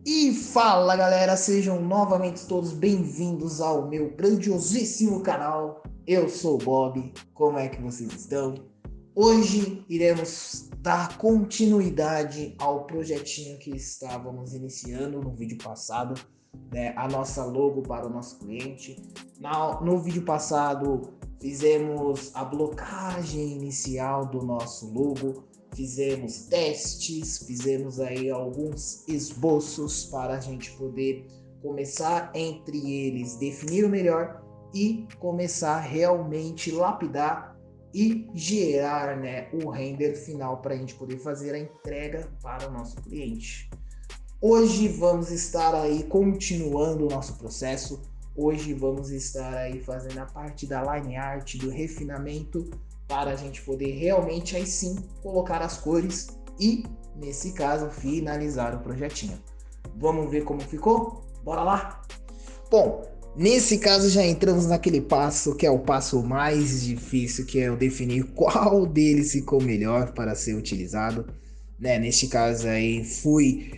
E fala galera, sejam novamente todos bem-vindos ao meu grandiosíssimo canal. Eu sou o Bob, como é que vocês estão? Hoje iremos dar continuidade ao projetinho que estávamos iniciando no vídeo passado, né? A nossa logo para o nosso cliente. No vídeo passado fizemos a blocagem inicial do nosso logo. Fizemos testes, fizemos aí alguns esboços para a gente poder começar entre eles, definir o melhor e começar realmente lapidar e gerar, né, o render final para a gente poder fazer a entrega para o nosso cliente. Hoje vamos estar aí continuando o nosso processo. Hoje vamos estar aí fazendo a parte da line art, do refinamento, para a gente poder realmente aí sim colocar as cores e, nesse caso, finalizar o projetinho. Vamos ver como ficou? Bora lá? Bom, nesse caso já entramos naquele passo que é o passo mais difícil, que é o definir qual deles ficou melhor para ser utilizado. Né, neste caso aí fui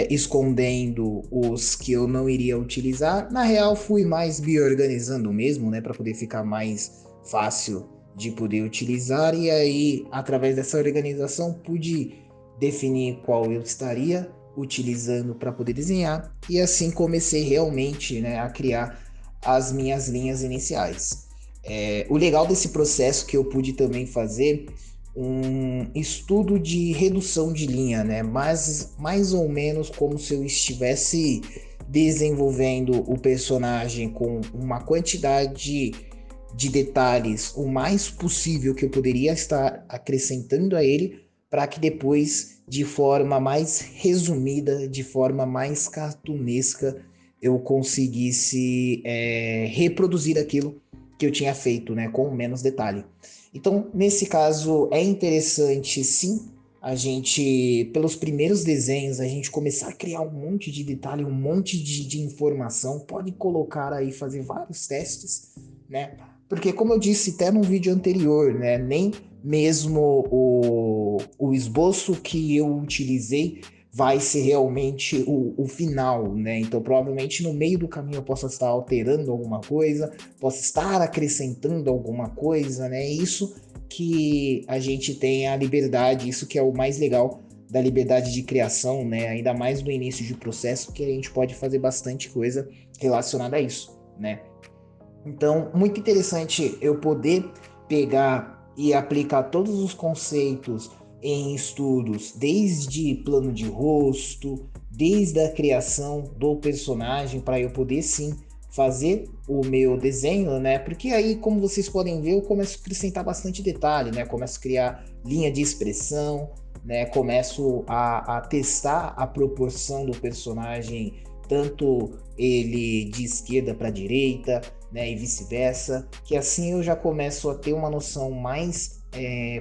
escondendo os que eu não iria utilizar. Na real fui mais me organizando mesmo, né, para poder ficar mais fácil de poder utilizar, e aí através dessa organização pude definir qual eu estaria utilizando para poder desenhar, e assim comecei realmente, né, a criar as minhas linhas iniciais. O legal desse processo que eu pude também fazer um estudo de redução de linha, né? Mas mais ou menos como se eu estivesse desenvolvendo o personagem com uma quantidade de detalhes o mais possível que eu poderia estar acrescentando a ele, para que depois, de forma mais resumida, de forma mais cartunesca, eu conseguisse reproduzir aquilo que eu tinha feito, né, com menos detalhe. Então, nesse caso, é interessante, sim, a gente, pelos primeiros desenhos, a gente começar a criar um monte de detalhe, um monte de informação. Pode colocar aí, fazer vários testes, né? Porque, como eu disse até no vídeo anterior, né, nem mesmo o esboço que eu utilizei vai ser realmente o final, né? Então, provavelmente no meio do caminho eu possa estar alterando alguma coisa, possa estar acrescentando alguma coisa, né? Isso que a gente tem a liberdade, isso que é o mais legal da liberdade de criação, né? Ainda mais no início de processo, que a gente pode fazer bastante coisa relacionada a isso, né? Então, muito interessante eu poder pegar e aplicar todos os conceitos em estudos, desde plano de rosto, desde a criação do personagem, para eu poder sim fazer o meu desenho, né? Porque aí, como vocês podem ver, eu começo a acrescentar bastante detalhe, né? Começo a criar linha de expressão, né? Começo a testar a proporção do personagem, tanto ele de esquerda para direita, né, e vice-versa, que assim eu já começo a ter uma noção mais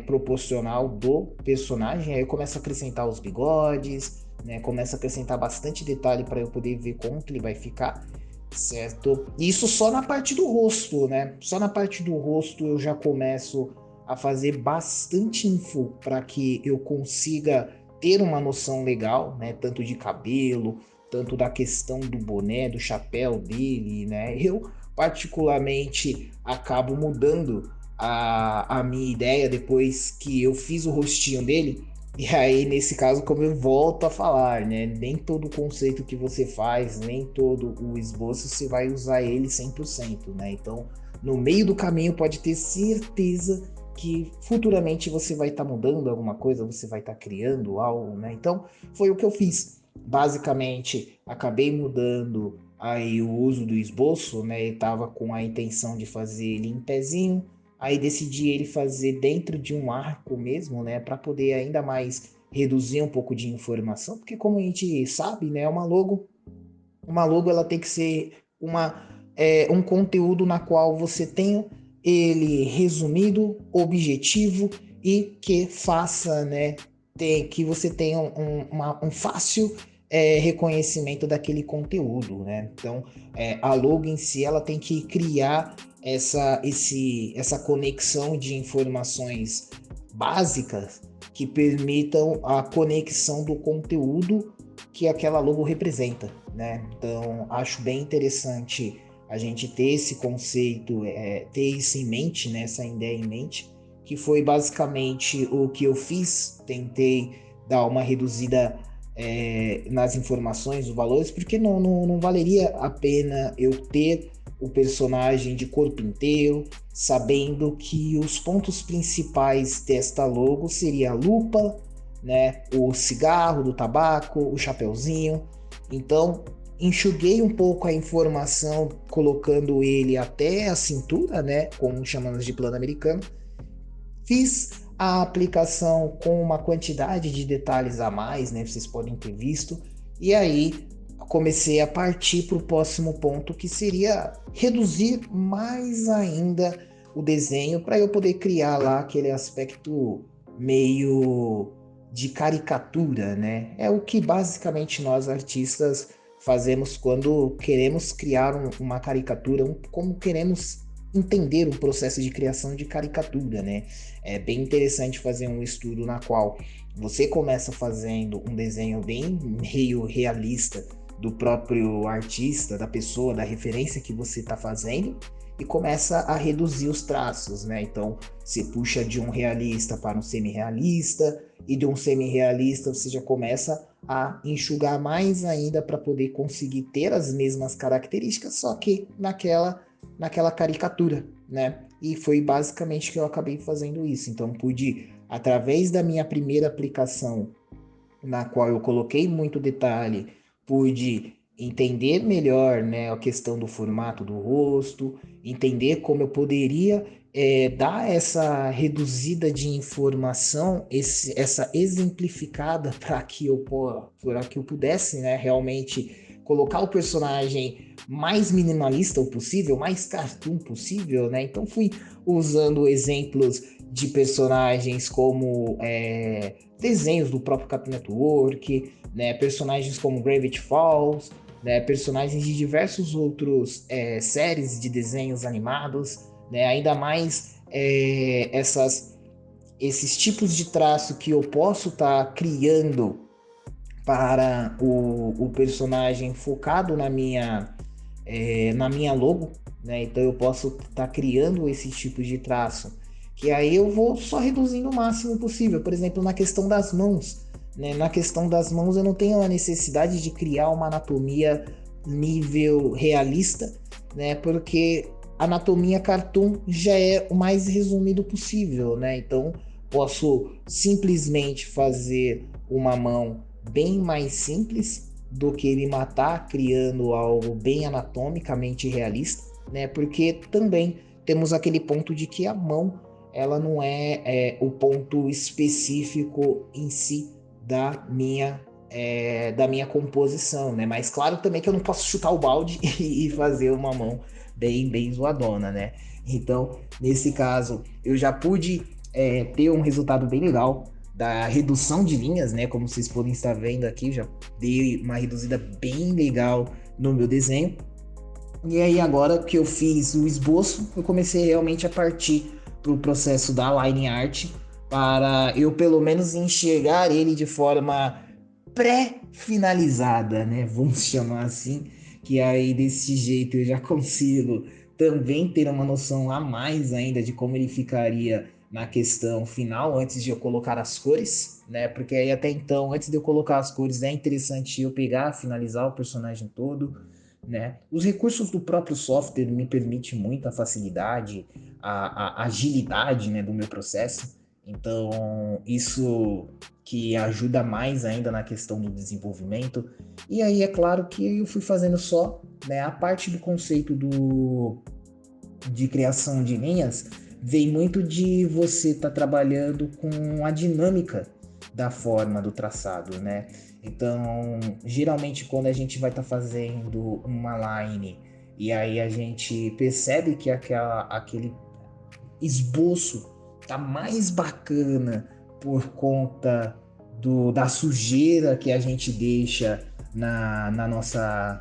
proporcional do personagem. Aí eu começo a acrescentar os bigodes, né, começo a acrescentar bastante detalhe para eu poder ver como que ele vai ficar, certo? Isso só na parte do rosto, né? Só na parte do rosto eu já começo a fazer bastante info para que eu consiga ter uma noção legal, né, tanto de cabelo, tanto da questão do boné, do chapéu dele, né? Eu particularmente acabo mudando a minha ideia depois que eu fiz o rostinho dele. E aí, nesse caso, como eu volto a falar, né? Nem todo conceito que você faz, nem todo o esboço, você vai usar ele 100%, né? Então, no meio do caminho, pode ter certeza que futuramente você vai estar mudando alguma coisa, você vai estar criando algo, né? Então, foi o que eu fiz. Basicamente, acabei mudando aí o uso do esboço, né? Eu tava com a intenção de fazer ele em pezinho, aí decidi ele fazer dentro de um arco mesmo, né? Para poder ainda mais reduzir um pouco de informação, porque como a gente sabe, né? Uma logo ela tem que ser um conteúdo na qual você tenha ele resumido, objetivo e que faça, né? Que você tenha um fácil reconhecimento daquele conteúdo, né? Então, a logo em si ela tem que criar essa conexão de informações básicas que permitam a conexão do conteúdo que aquela logo representa, né? Então, acho bem interessante a gente ter esse conceito, ter isso em mente, né? Essa ideia em mente, que foi basicamente o que eu fiz. Tentei dar uma reduzida nas informações, os valores, porque não valeria a pena eu ter o personagem de corpo inteiro, sabendo que os pontos principais desta logo seria a lupa, né, o cigarro do tabaco, o chapeuzinho. Então, enxuguei um pouco a informação, colocando ele até a cintura, né, como chamamos de plano americano. Fiz a aplicação com uma quantidade de detalhes a mais, né, vocês podem ter visto, e aí comecei a partir para o próximo ponto, que seria reduzir mais ainda o desenho para eu poder criar lá aquele aspecto meio de caricatura, né? É o que basicamente nós artistas fazemos quando queremos criar uma caricatura, como queremos entender o processo de criação de caricatura, né? É bem interessante fazer um estudo na qual você começa fazendo um desenho bem meio realista do próprio artista, da pessoa, da referência que você está fazendo, e começa a reduzir os traços, né? Então, você puxa de um realista para um semi-realista, e de um semi-realista você já começa a enxugar mais ainda para poder conseguir ter as mesmas características, só que naquela caricatura, né? E foi basicamente que eu acabei fazendo isso. Então, pude, através da minha primeira aplicação, na qual eu coloquei muito detalhe, pude entender melhor, né, a questão do formato do rosto, entender como eu poderia dar essa reduzida de informação, essa exemplificada para que eu pudesse, né, realmente colocar o personagem mais minimalista possível, mais cartoon possível, né? Então fui usando exemplos de personagens como desenhos do próprio Cartoon Network, né? Personagens como Gravity Falls, né? Personagens de diversos outros séries de desenhos animados, né? Ainda mais esses tipos de traço que eu posso estar criando para o personagem focado na minha logo, né? Então eu posso estar criando esse tipo de traço, que aí eu vou só reduzindo o máximo possível. Por exemplo, na questão das mãos, né? Na questão das mãos eu não tenho a necessidade de criar uma anatomia nível realista, né? Porque anatomia cartoon já é o mais resumido possível, né? Então posso simplesmente fazer uma mão bem mais simples do que me matar criando algo bem anatomicamente realista, né? Porque também temos aquele ponto de que a mão ela não é o ponto específico em si da minha composição, né? Mas claro também que eu não posso chutar o balde e fazer uma mão bem zoadona, né? Então, nesse caso, eu já pude ter um resultado bem legal da redução de linhas, né? Como vocês podem estar vendo aqui, já dei uma reduzida bem legal no meu desenho. E aí agora que eu fiz o esboço, eu comecei realmente a partir para o processo da line art, para eu pelo menos enxergar ele de forma pré-finalizada, né? Vamos chamar assim, que aí desse jeito eu já consigo também ter uma noção a mais ainda de como ele ficaria na questão final, antes de eu colocar as cores, né? Porque aí até então, antes de eu colocar as cores, é interessante eu pegar, finalizar o personagem todo, né? Os recursos do próprio software me permitem muita facilidade, a agilidade, né, do meu processo. Então, isso que ajuda mais ainda na questão do desenvolvimento. E aí, é claro que eu fui fazendo só, né, a parte do conceito de criação de linhas, vem muito de você estar trabalhando com a dinâmica da forma do traçado, né? Então, geralmente quando a gente vai estar fazendo uma line e aí a gente percebe que aquele esboço tá mais bacana por conta da sujeira que a gente deixa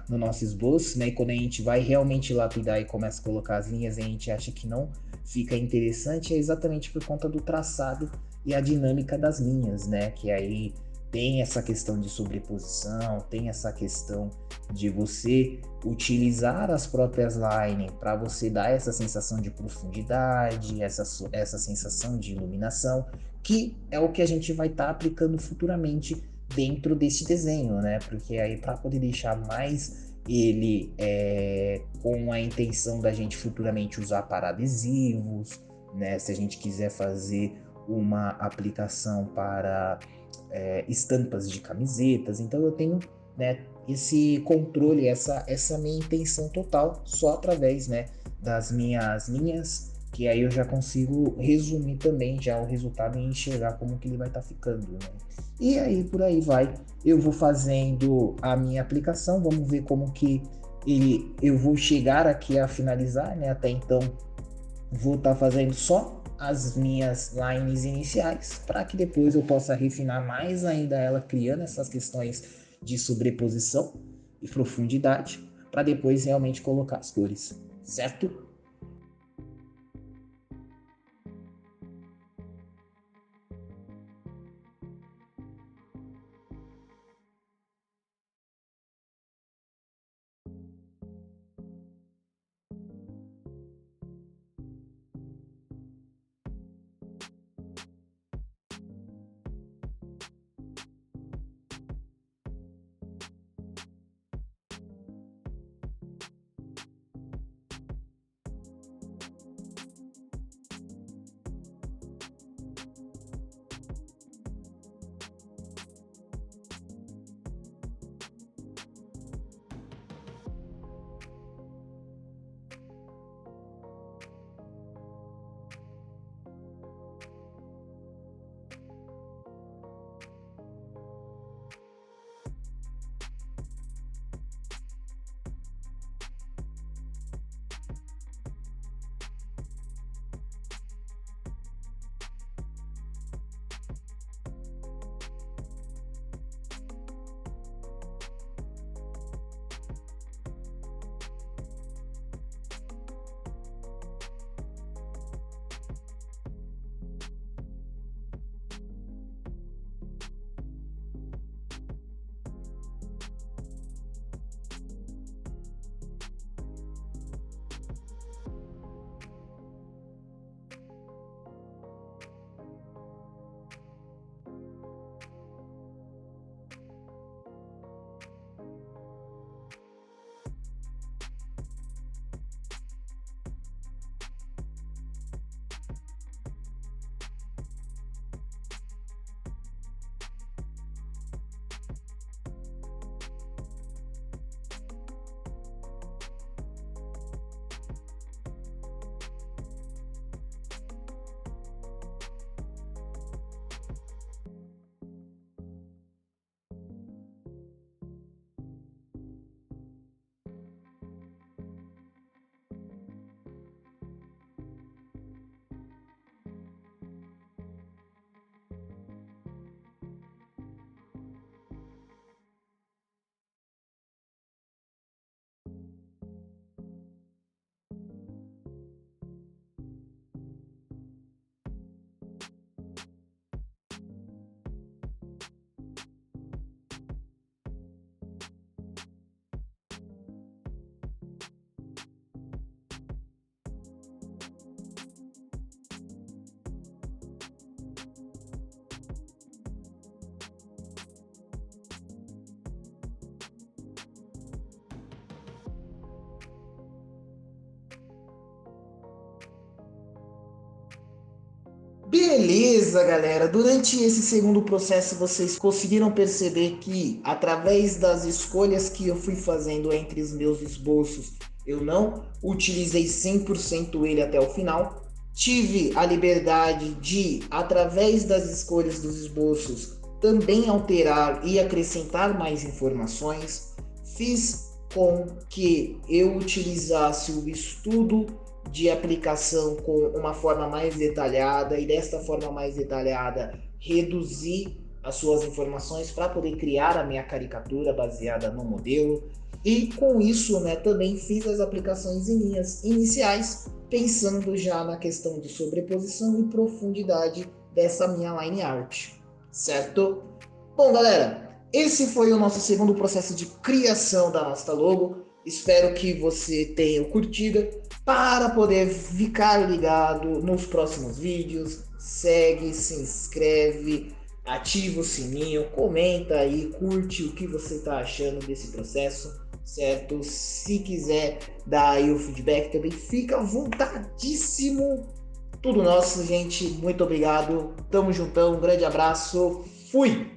no nosso esboço, né? E quando a gente vai realmente lapidar e começa a colocar as linhas, a gente acha que não fica interessante, é exatamente por conta do traçado e a dinâmica das linhas, né? Que aí tem essa questão de sobreposição, tem essa questão de você utilizar as próprias lines para você dar essa sensação de profundidade, essa sensação de iluminação, que é o que a gente vai estar aplicando futuramente dentro desse desenho, né? Porque aí para poder deixar mais ele com a intenção da gente futuramente usar para adesivos, né? Se a gente quiser fazer uma aplicação para estampas de camisetas, então eu tenho, né, esse controle, essa minha intenção total só através, né, das minhas linhas, que aí eu já consigo resumir também já o resultado e enxergar como que ele vai estar ficando, né? E aí por aí vai, eu vou fazendo a minha aplicação, vamos ver como que eu vou chegar aqui a finalizar, né? Até então vou estar fazendo só as minhas lines iniciais, para que depois eu possa refinar mais ainda ela, criando essas questões de sobreposição e profundidade, para depois realmente colocar as cores, certo? Beleza, galera. Durante esse segundo processo, vocês conseguiram perceber que, através das escolhas que eu fui fazendo entre os meus esboços, eu não utilizei 100% ele até o final. Tive a liberdade de, através das escolhas dos esboços, também alterar e acrescentar mais informações. Fiz com que eu utilizasse o estudo de aplicação com uma forma mais detalhada, e desta forma mais detalhada reduzir as suas informações para poder criar a minha caricatura baseada no modelo. E com isso, né, também fiz as aplicações em linhas iniciais, pensando já na questão de sobreposição e profundidade dessa minha line art, certo? Bom, galera, esse foi o nosso segundo processo de criação da nossa logo. Espero que você tenha curtido. Para poder ficar ligado nos próximos vídeos, segue, se inscreve, ativa o sininho, comenta aí, curte o que você está achando desse processo, certo? Se quiser dar aí o feedback também, fica à vontadíssimo. Tudo nosso, gente. Muito obrigado. Tamo juntão. Um grande abraço. Fui!